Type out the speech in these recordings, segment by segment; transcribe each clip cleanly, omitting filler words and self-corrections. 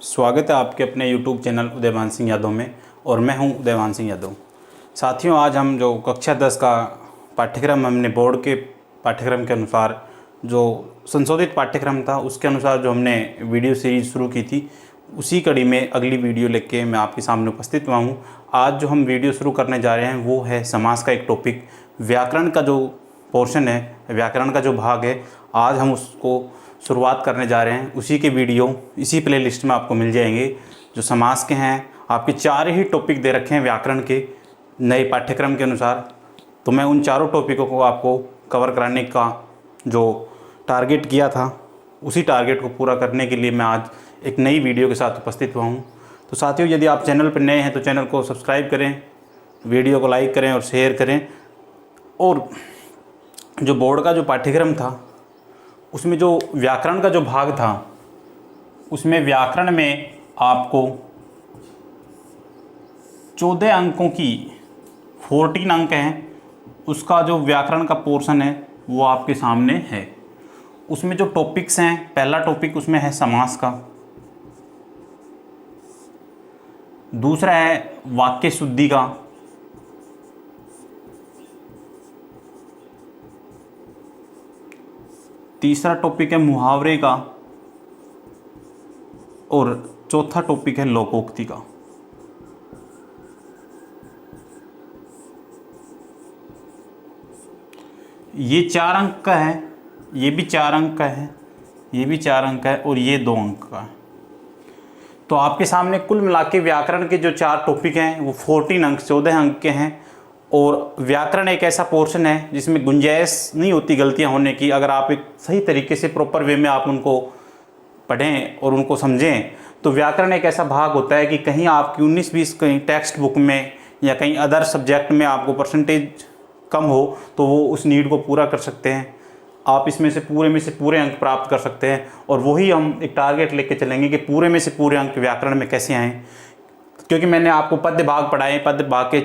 स्वागत है आपके अपने YouTube चैनल उदयभान सिंह यादव में। और मैं हूं उदयभान सिंह यादव। साथियों, आज हम जो कक्षा 10 का पाठ्यक्रम हमने बोर्ड के पाठ्यक्रम के अनुसार जो संशोधित पाठ्यक्रम था उसके अनुसार जो हमने वीडियो सीरीज़ शुरू की थी, उसी कड़ी में अगली वीडियो लेके मैं आपके सामने उपस्थित हुआ हूँ। आज जो हम वीडियो शुरू करने जा रहे हैं वो है समास का एक टॉपिक, व्याकरण का जो पोर्शन है, व्याकरण का जो भाग है, आज हम उसको शुरुआत करने जा रहे हैं। उसी के वीडियो इसी प्लेलिस्ट में आपको मिल जाएंगे जो समास के हैं। आपके 4 ही टॉपिक दे रखे हैं व्याकरण के नए पाठ्यक्रम के अनुसार। तो मैं उन चारों टॉपिकों को आपको कवर कराने का जो टारगेट किया था, उसी टारगेट को पूरा करने के लिए मैं आज एक नई वीडियो के साथ उपस्थित हुआ हूँ। तो साथियों, यदि आप चैनल पर नए हैं तो चैनल को सब्सक्राइब करें, वीडियो को लाइक करें और शेयर करें। और जो बोर्ड का जो पाठ्यक्रम था उसमें जो व्याकरण का जो भाग था, उसमें व्याकरण में आपको 14 अंकों की 14 अंक हैं, उसका जो व्याकरण का पोर्शन है वो आपके सामने है। उसमें जो टॉपिक्स हैं, पहला टॉपिक उसमें है समास का, दूसरा है वाक्य शुद्धि का, तीसरा टॉपिक है मुहावरे का और चौथा टॉपिक है लोकोक्ति का। ये 4 अंक का है, ये भी 4 अंक का है, ये भी 4 अंक का है और ये 2 अंक का है। तो आपके सामने कुल मिला के व्याकरण के जो 4 टॉपिक हैं वो 14 अंक 14 अंक के हैं। और व्याकरण एक ऐसा पोर्शन है जिसमें गुंजाइश नहीं होती गलतियां होने की। अगर आप एक सही तरीके से प्रॉपर वे में आप उनको पढ़ें और उनको समझें तो व्याकरण एक ऐसा भाग होता है कि कहीं आपकी 19-20 कहीं टेक्स्ट बुक में या कहीं अदर सब्जेक्ट में आपको परसेंटेज कम हो तो वो उस नीड को पूरा कर सकते हैं। आप इसमें से पूरे अंक प्राप्त कर सकते हैं। और वही हम एक टारगेट लेके चलेंगे कि पूरे में से पूरे अंक व्याकरण में कैसे आएँ। क्योंकि मैंने आपको पद्य भाग पढ़ाए, पद्य भाग के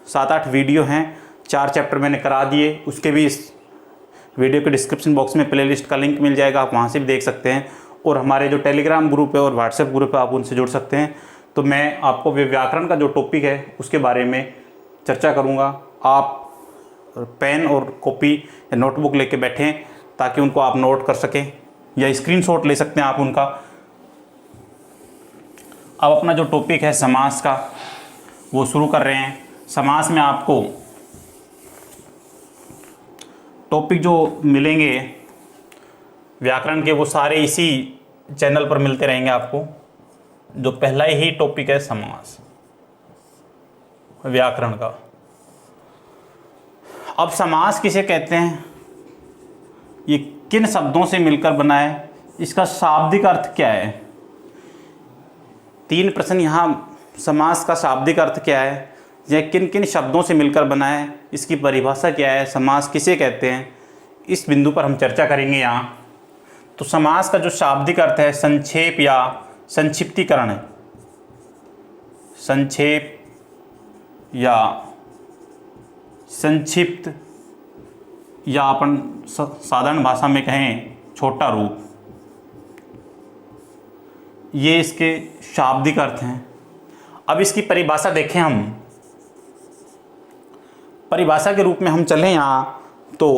7-8 वीडियो हैं, 4 चैप्टर मैंने करा दिए। उसके भी इस वीडियो के डिस्क्रिप्शन बॉक्स में प्लेलिस्ट का लिंक मिल जाएगा, आप वहाँ से भी देख सकते हैं। और हमारे जो टेलीग्राम ग्रुप है और व्हाट्सएप ग्रुप है, आप उनसे जुड़ सकते हैं। तो मैं आपको व्याकरण का जो टॉपिक है उसके बारे में चर्चा करूँगा। आप पेन और कॉपी या नोटबुक लेके बैठें ताकि उनको आप नोट कर सकें या स्क्रीनशॉट ले सकते हैं आप उनका। अब अपना जो टॉपिक है समास का वो शुरू कर रहे हैं। समास में आपको टॉपिक जो मिलेंगे व्याकरण के वो सारे इसी चैनल पर मिलते रहेंगे आपको। जो पहला ही टॉपिक है समास व्याकरण का। अब समास किसे कहते हैं, ये किन शब्दों से मिलकर बना है, इसका शाब्दिक अर्थ क्या है। 3 प्रश्न यहाँ। समास का शाब्दिक अर्थ क्या है, यह किन किन शब्दों से मिलकर बना है, इसकी परिभाषा क्या है, समास किसे कहते हैं, इस बिंदु पर हम चर्चा करेंगे यहाँ। तो समास का जो शाब्दिक अर्थ है संक्षेप या संक्षिप्तीकरण है। संक्षेप या संक्षिप्त या अपन साधारण भाषा में कहें छोटा रूप, ये इसके शाब्दिक अर्थ हैं। अब इसकी परिभाषा देखें हम। परिभाषा के रूप में हम चलें यहाँ तो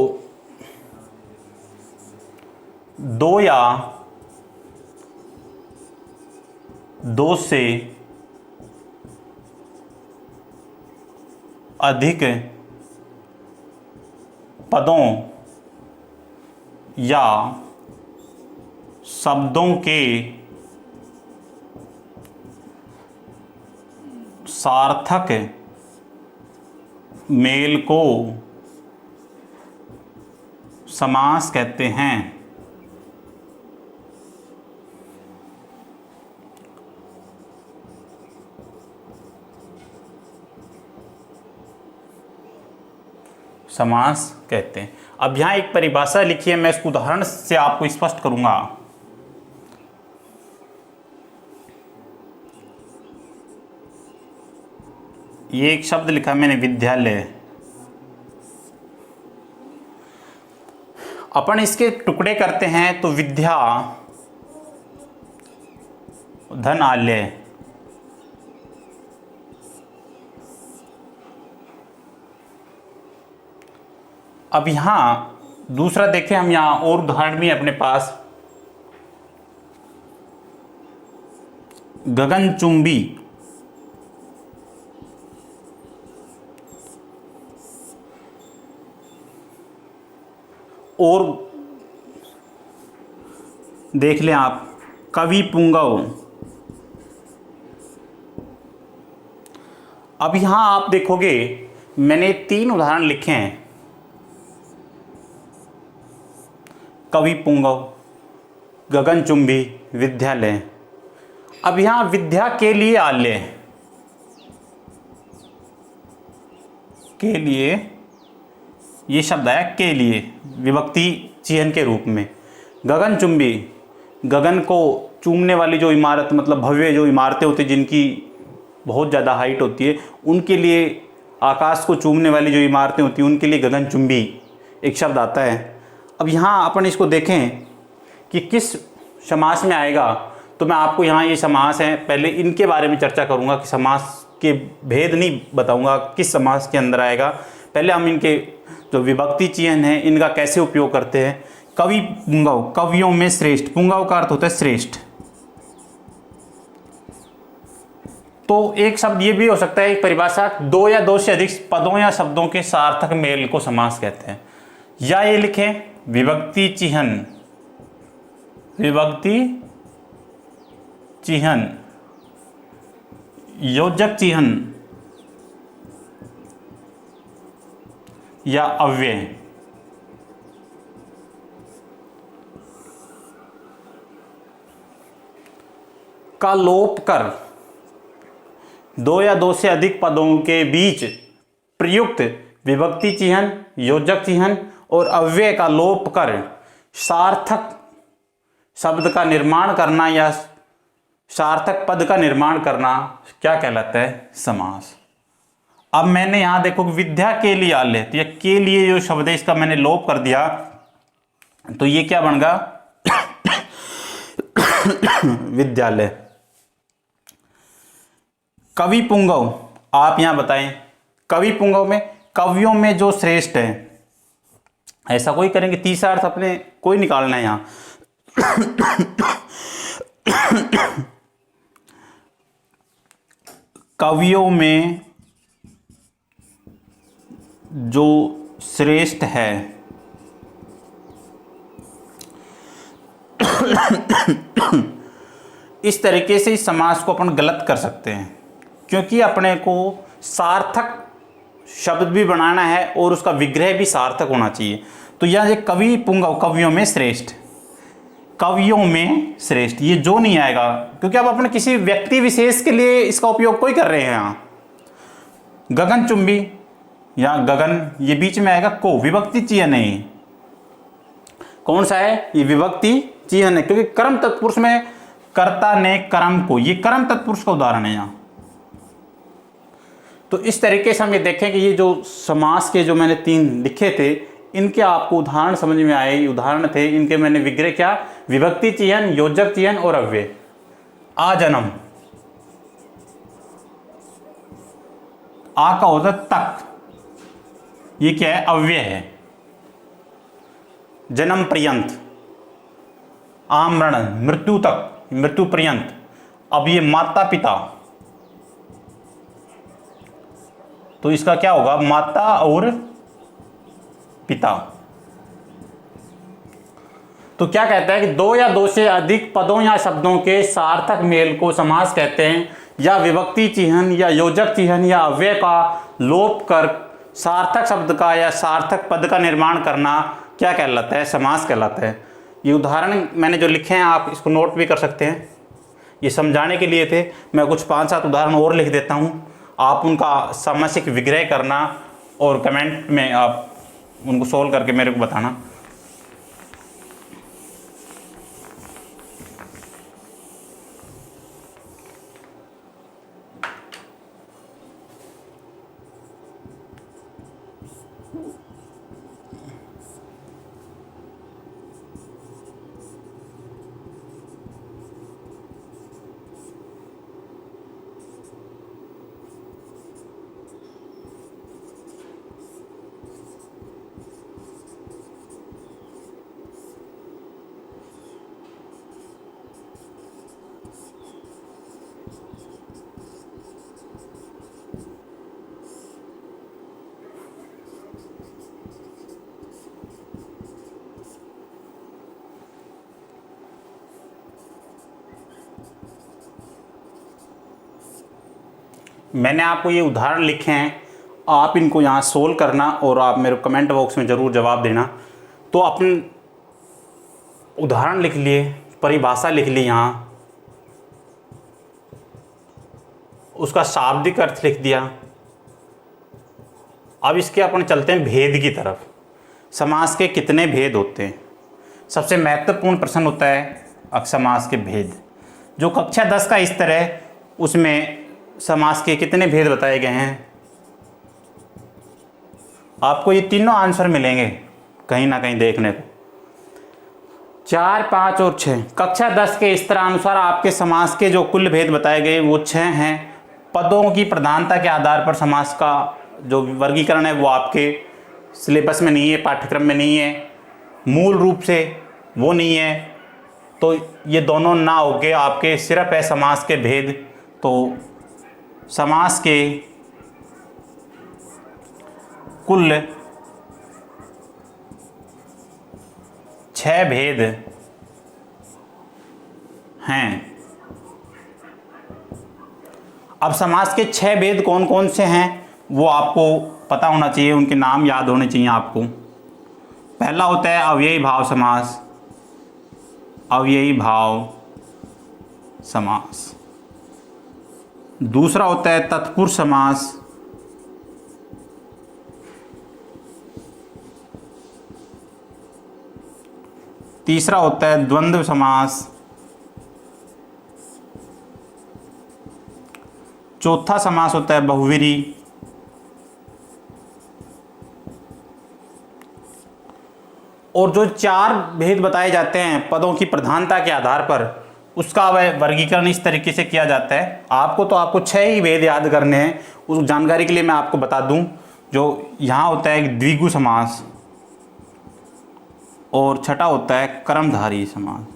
2 या 2 से अधिक पदों या शब्दों के सार्थक मेल को समास कहते हैं। समास कहते हैं। अब यहाँ एक परिभाषा लिखी है, मैं इसको उदाहरण से आपको स्पष्ट करूंगा। ये एक शब्द लिखा मैंने, विद्यालय। अपन इसके टुकड़े करते हैं तो विद्या, धन आल्य। अब यहाँ दूसरा देखें हम, यहाँ और उदाहरण भी है अपने पास। गगनचुंबी, और देख लें आप कवि पुंगव। अब यहां आप देखोगे मैंने 3 उदाहरण लिखे हैं, कवि पुंगव, गगनचुंबी, विद्यालय। अब यहां विद्या के लिए आल्य, के लिए ये शब्द आया, के लिए विभक्ति चिह्न के रूप में। गगनचुंबी, गगन को चूमने वाली जो इमारत, मतलब भव्य जो इमारतें होती हैं जिनकी बहुत ज़्यादा हाइट होती है, उनके लिए, आकाश को चूमने वाली जो इमारतें होती हैं उनके लिए गगनचुंबी एक शब्द आता है। अब यहाँ अपन इसको देखें कि किस समास में आएगा, तो मैं आपको यहाँ ये समास हैं, पहले इनके बारे में चर्चा करूँगा कि समास के भेद नहीं बताऊँगा किस समास के अंदर आएगा। पहले हम इनके जो विभक्ति चिह्न हैं इनका कैसे उपयोग करते हैं। कवि पुंगव, कवियों में श्रेष्ठ, पुंगव का अर्थ होता है श्रेष्ठ। तो एक शब्द ये भी हो सकता है, एक परिभाषा, 2 या 2 से अधिक पदों या शब्दों के सार्थक मेल को समास कहते हैं। या ये लिखें विभक्ति चिह्न, विभक्ति चिह्न, योजक चिह्न या अव्यय। का लोप कर 2 या 2 से अधिक पदों के बीच प्रयुक्त विभक्ति चिह्न, योजक चिह्न और अव्यय का लोप कर सार्थक शब्द का निर्माण करना या सार्थक पद का निर्माण करना क्या कहलाता है? समास। अब मैंने यहां देखो विद्या के लिए आल्य, तो ये के लिए जो शब्द है इसका मैंने लोप कर दिया, तो ये क्या बन गया? विद्यालय। कवि पुंगव, आप यहां बताएं कवि पुंगव में कवियों में जो श्रेष्ठ है, ऐसा कोई करेंगे, तीसरा अर्थ अपने कोई निकालना है यहां। कवियों में जो श्रेष्ठ है, इस तरीके से इस समास को अपन गलत कर सकते हैं, क्योंकि अपने को सार्थक शब्द भी बनाना है और उसका विग्रह भी सार्थक होना चाहिए। तो यह कवि पुंगव, कवियों में श्रेष्ठ, कवियों में श्रेष्ठ, ये जो नहीं आएगा, क्योंकि अब अपने किसी व्यक्ति विशेष के लिए इसका उपयोग कोई कर रहे हैं। यहाँ गगनचुंबी या गगन, ये बीच में आएगा को, विभक्ति चिह्न नहीं, कौन सा है? ये विभक्ति चिह्न है, क्योंकि कर्म तत्पुरुष में कर्ता ने कर्म को, ये कर्म तत्पुरुष का उदाहरण है यहाँ। तो इस तरीके से हम ये देखें कि ये जो समास के जो मैंने 3 लिखे थे, इनके आपको उदाहरण समझ में आए, उदाहरण थे इनके, मैंने विग्रह क्या? विभक्ति चिह्न, योजक चिह्न और अव्यय। आजन्म, आ का होता तक, ये क्या है? अव्यय है। जन्म पर्यंत, आमरण, मृत्यु तक, मृत्यु पर्यंत। अब ये माता पिता, तो इसका क्या होगा? माता और पिता। तो क्या कहता है कि 2 या 2 से अधिक पदों या शब्दों के सार्थक मेल को समास कहते हैं, या विभक्ति चिह्न या योजक चिह्न या अव्यय का लोप कर सार्थक शब्द का या सार्थक पद का निर्माण करना क्या कहलाता है? समास कहलाता है। ये उदाहरण मैंने जो लिखे हैं आप इसको नोट भी कर सकते हैं, ये समझाने के लिए थे। मैं कुछ 5-7 उदाहरण और लिख देता हूँ, आप उनका सामासिक विग्रह करना और कमेंट में आप उनको सोल्व करके मेरे को बताना। मैंने आपको ये उदाहरण लिखे हैं, आप इनको यहाँ सोल्व करना और आप मेरे कमेंट बॉक्स में ज़रूर जवाब देना। तो अपने उदाहरण लिख लिए, परिभाषा लिख ली, यहाँ उसका शाब्दिक अर्थ लिख दिया। अब इसके अपन चलते हैं भेद की तरफ। समास के कितने भेद होते हैं? सबसे महत्वपूर्ण प्रश्न होता है समास के भेद। जो कक्षा 10 का स्तर है उसमें समास के कितने भेद बताए गए हैं? आपको ये तीनों आंसर मिलेंगे कहीं ना कहीं देखने को, 4, 5 और 6। कक्षा 10 के स्तरानुसार आपके समास के जो कुल भेद बताए गए वो 6 हैं। पदों की प्रधानता के आधार पर समास का जो वर्गीकरण है वो आपके सिलेबस में नहीं है, पाठ्यक्रम में नहीं है, मूल रूप से वो नहीं है। तो ये दोनों ना होके आपके सिर्फ है समास के भेद। तो समास के कुल 6 भेद हैं। अब समास के 6 भेद कौन कौन से हैं वो आपको पता होना चाहिए, उनके नाम याद होने चाहिए आपको। पहला होता है अव्ययी भाव समास। अव्ययी भाव समास। दूसरा होता है तत्पुरुष समास। तीसरा होता है द्वंद्व समास। चौथा समास होता है बहुव्रीहि। और जो 4 भेद बताए जाते हैं पदों की प्रधानता के आधार पर, उसका वह वर्गीकरण इस तरीके से किया जाता है। आपको 6 ही भेद याद करने हैं। उस जानकारी के लिए मैं आपको बता दूं, जो यहाँ होता है द्विगु समास और छठा होता है कर्मधारय समास।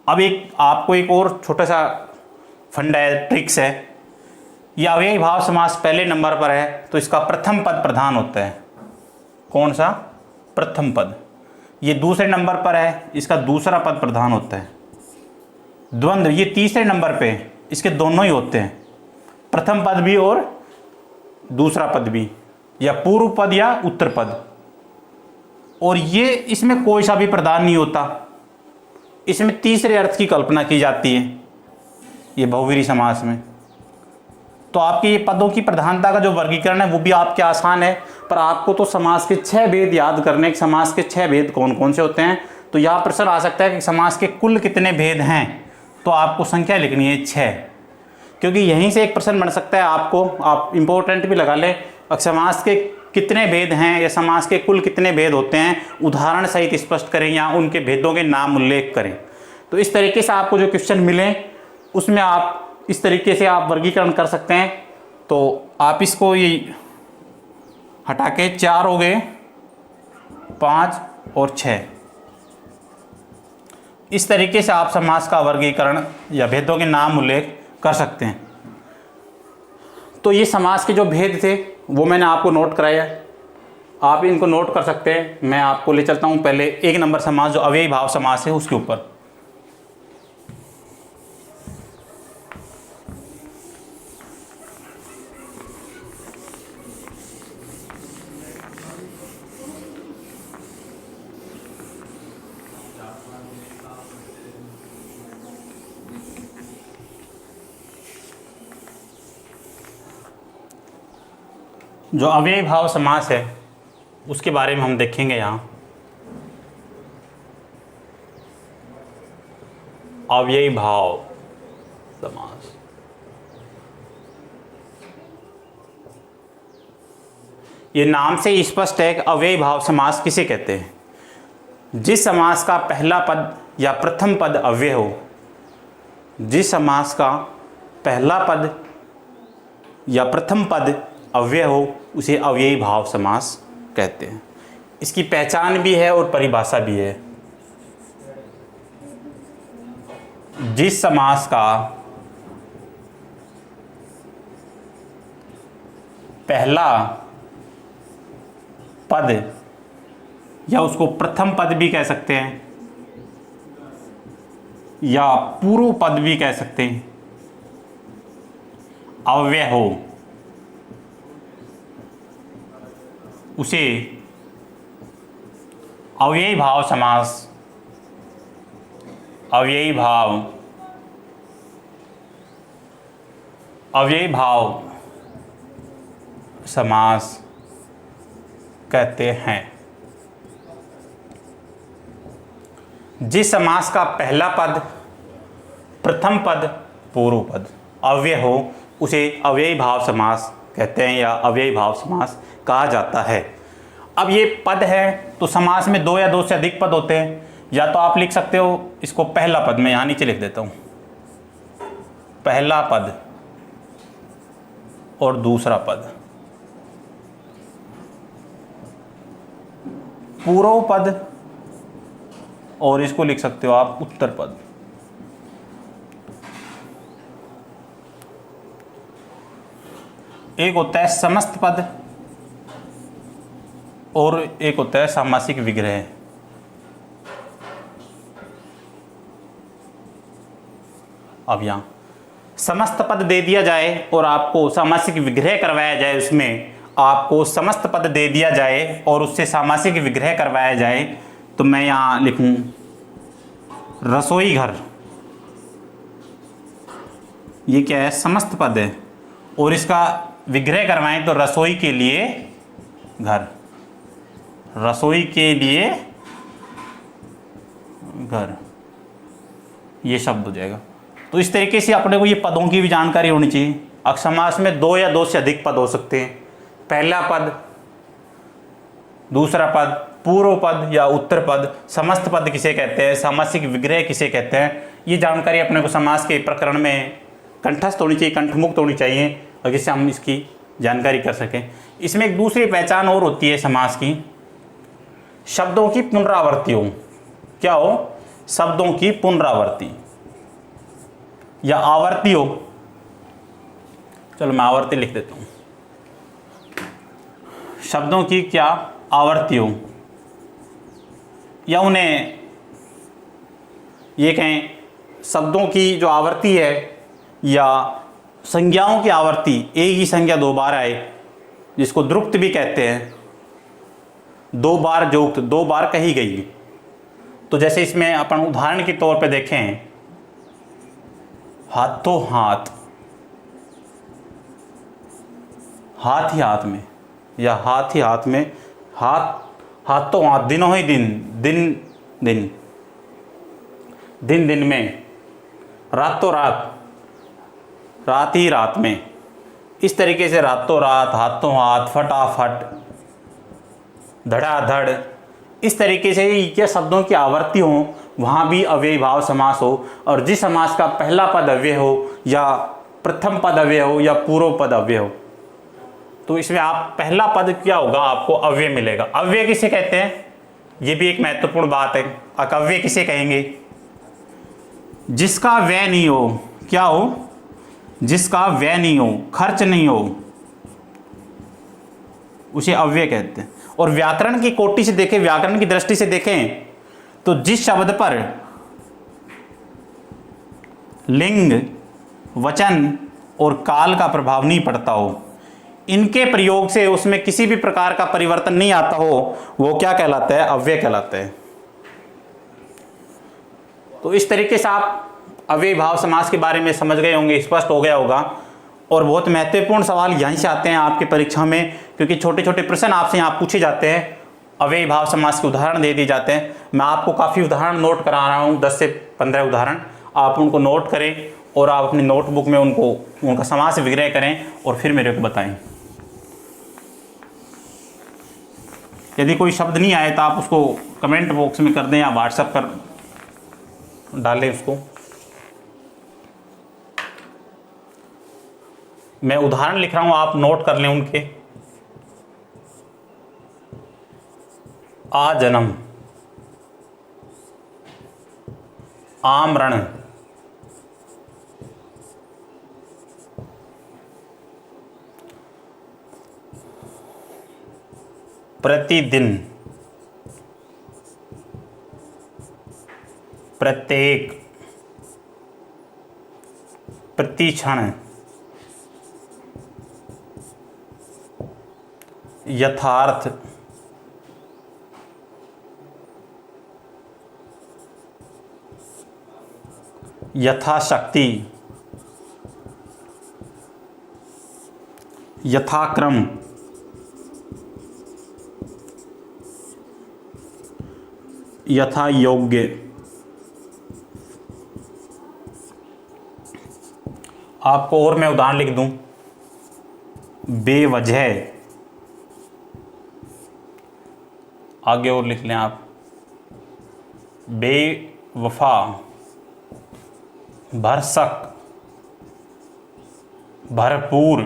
अब आपको एक और छोटा सा फंडा है, ट्रिक्स है। ये अव्ययी भाव समास पहले नंबर पर है तो इसका प्रथम पद प्रधान होता है। कौन सा? प्रथम पद। ये दूसरे नंबर पर है, इसका दूसरा पद प्रधान होता है। द्वंद्व ये तीसरे नंबर पे, इसके दोनों ही होते हैं, प्रथम पद भी और दूसरा पद भी, या पूर्व पद या उत्तर पद। और ये इसमें कोई सा भी प्रधान नहीं होता, इसमें तीसरे अर्थ की कल्पना की जाती है ये बहुव्रीहि समास में। तो आपके ये पदों की प्रधानता का जो वर्गीकरण है वो भी आपके आसान है, पर आपको तो समास के 6 भेद याद करने हैं। समास के 6 भेद कौन कौन से होते हैं? तो यहाँ प्रश्न आ सकता है कि समास के कुल कितने भेद हैं, तो आपको संख्या लिखनी है 6, क्योंकि यहीं से एक प्रश्न बन सकता है आपको, आप इम्पोर्टेंट भी लगा लें, समास के कितने भेद हैं या समास के कुल कितने भेद होते हैं, उदाहरण सहित स्पष्ट करें या उनके भेदों के नाम उल्लेख करें। तो इस तरीके से आपको जो क्वेश्चन मिले उसमें आप इस तरीके से आप वर्गीकरण कर सकते हैं। तो आप इसको ये हटा के 4 हो गए, 5 और 6, इस तरीके से आप समास का वर्गीकरण या भेदों के नाम उल्लेख कर सकते हैं। तो ये समास के जो भेद थे वो मैंने आपको नोट कराया, आप इनको नोट कर सकते हैं। मैं आपको ले चलता हूँ पहले 1 नंबर समास जो अव्ययी भाव समास है उसके ऊपर। जो अव्ययी भाव समास है उसके बारे में हम देखेंगे यहाँ। अव्ययी भाव समास, ये नाम से ही स्पष्ट है कि अव्ययी भाव समास किसे कहते हैं? जिस समास का पहला पद या प्रथम पद अव्यय हो, जिस समास का पहला पद या प्रथम पद अव्यय हो उसे अव्ययी भाव समास कहते हैं। इसकी पहचान भी है और परिभाषा भी है। जिस समास का पहला पद या उसको प्रथम पद भी कह सकते हैं या पूर्व पद भी कह सकते हैं, अव्यय हो उसे अव्ययी भाव समास, अव्ययी भाव समास कहते हैं। जिस समास का पहला पद, प्रथम पद, पूर्व पद अव्यय हो उसे अव्ययी भाव समास कहते हैं या अव्ययी भाव समास कहा जाता है। अब ये पद है तो समास में दो या दो से अधिक पद होते हैं, या तो आप लिख सकते हो इसको पहला पद, मैं यहाँ नीचे लिख देता हूँ, पहला पद और दूसरा पद, पूर्व पद, और इसको लिख सकते हो आप उत्तर पद। एक होता है समस्त पद और एक होता है सामासिक विग्रह। अब यहां समस्त पद दे दिया जाए और आपको सामासिक विग्रह करवाया जाए, उसमें आपको समस्त पद दे दिया जाए और उससे सामासिक विग्रह करवाया जाए, तो मैं यहां लिखूं रसोई घर। ये क्या है? समस्त पद है और इसका विग्रह करवाएं तो रसोई के लिए घर, रसोई के लिए घर, ये शब्द हो जाएगा। तो इस तरीके से अपने को ये पदों की भी जानकारी होनी चाहिए। अब समास में दो या दो से अधिक पद हो सकते हैं, पहला पद, दूसरा पद, पूर्व पद या उत्तर पद, समस्त पद किसे कहते हैं, सामासिक विग्रह किसे कहते हैं, ये जानकारी अपने को समास के प्रकरण में कंठस्थ होनी चाहिए, कंठमुक्त होनी चाहिए, और जिससे हम इसकी जानकारी कर सकें। इसमें एक दूसरी पहचान और होती है समास की, शब्दों की पुनरावृत्ति हो। क्या हो? शब्दों की पुनरावृत्ति या आवर्ती हो। चलो मैं आवर्ती लिख देता हूं। शब्दों की क्या आवर्ती हो, या उन्हें ये कहें शब्दों की जो आवर्ती है या संज्ञाओं की आवर्ती, एक ही संज्ञा दो बार आए, जिसको द्रुक्त भी कहते हैं, दो बार जोक्त, दो बार कही गई। तो जैसे इसमें अपन उदाहरण के तौर पे देखें, हाथों हाथ, हाथ ही हाथ में, या हाथ ही हाथ में, हाथों हाथ, दिनों ही दिन, दिन दिन में, रातों रात, रात ही रात में। इस तरीके से रातों रात, हाथों हाथ, फटाफट, धड़ाधड़, इस तरीके से ये शब्दों की आवर्ती हो, वहाँ भी अव्ययी भाव समास हो। और जिस समास का पहला पद अव्यय हो या प्रथम पद अव्यय हो या पूर्व पद अव्यय हो, तो इसमें आप पहला पद क्या होगा, आपको अव्यय मिलेगा। अव्यय किसे कहते हैं, ये भी एक महत्वपूर्ण बात है। अकव्यय किसे कहेंगे? जिसका व्यय नहीं हो। क्या हो? जिसका व्यय नहीं हो, खर्च नहीं हो, उसे अव्यय कहते हैं। और व्याकरण की कोटि से देखें, व्याकरण की दृष्टि से देखें, तो जिस शब्द पर लिंग, वचन और काल का प्रभाव नहीं पड़ता हो, इनके प्रयोग से उसमें किसी भी प्रकार का परिवर्तन नहीं आता हो, वो क्या कहलाता है? अव्यय कहलाता है। तो इस तरीके से आप अव्ययी भाव समास के बारे में समझ गए होंगे, स्पष्ट हो गया होगा। और बहुत महत्वपूर्ण सवाल यहीं से आते हैं आपके परीक्षा में, क्योंकि छोटे छोटे प्रश्न आपसे यहाँ पूछे जाते हैं, अव्ययी भाव समास के उदाहरण दे दिए जाते हैं। मैं आपको काफ़ी उदाहरण नोट करा रहा हूँ, 10 से 15 उदाहरण, आप उनको नोट करें और आप अपनी नोटबुक में उनका समास विग्रह करें और फिर मेरे को बताएं। यदि कोई शब्द नहीं आए तो आप उसको कमेंट बॉक्स में कर दें या व्हाट्सएप पर डालें उसको। मैं उदाहरण लिख रहा हूं, आप नोट कर लें उनके। आजन्म, आमरण, प्रतिदिन, प्रत्येक, प्रतिक्षण, यथार्थ, यथाशक्ति, यथाक्रम, यथा योग्य। आपको और मैं उदाहरण लिख दूं, बेवजह, आगे और लिख लें आप, बेवफा, भरसक, भरपूर,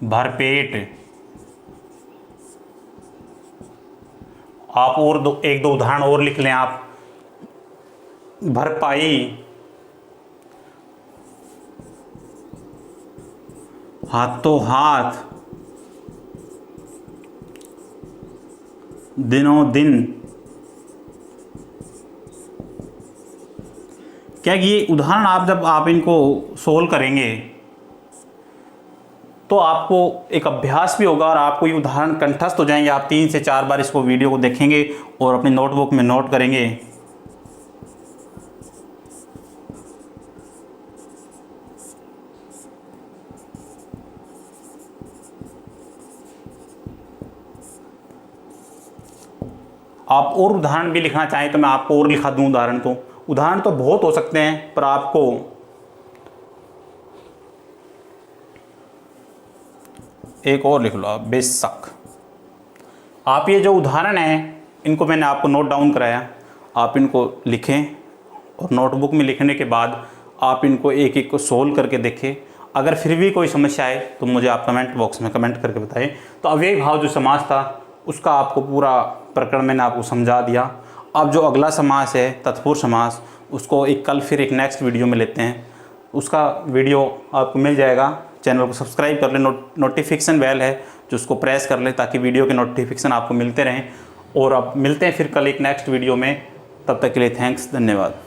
भरपेट। आप और एक दो उदाहरण और लिख लें आप, भरपाई, हाथों हाथ, दिनों दिन। क्या ये उदाहरण आप जब आप इनको सोल्व करेंगे तो आपको एक अभ्यास भी होगा और आपको ये उदाहरण कंठस्थ हो जाएंगे। आप 3 से 4 बार इसको वीडियो को देखेंगे और अपनी नोटबुक में नोट करेंगे। आप और उदाहरण भी लिखना चाहें तो मैं आपको और लिखा दूं उदाहरण। तो उदाहरण तो बहुत हो सकते हैं, पर आपको एक और लिख लो आप, बेशक। आप ये जो उदाहरण हैं इनको मैंने आपको नोट डाउन कराया, आप इनको लिखें और नोटबुक में लिखने के बाद आप इनको एक एक को सोल्व करके देखें। अगर फिर भी कोई समस्या आए तो मुझे आप कमेंट बॉक्स में कमेंट करके बताएं। तो अव्ययी भाव जो समास था उसका आपको पूरा प्रकरण मैंने आपको समझा दिया। अब जो अगला समास है तत्पुरुष समास, उसको कल फिर एक नेक्स्ट वीडियो में लेते हैं। उसका वीडियो आपको मिल जाएगा। चैनल को सब्सक्राइब कर लें, नोटिफिकेशन बेल है जो उसको प्रेस कर लें ताकि वीडियो के नोटिफिकेशन आपको मिलते रहें। और अब मिलते हैं फिर कल एक नेक्स्ट वीडियो में। तब तक के लिए थैंक्स, धन्यवाद।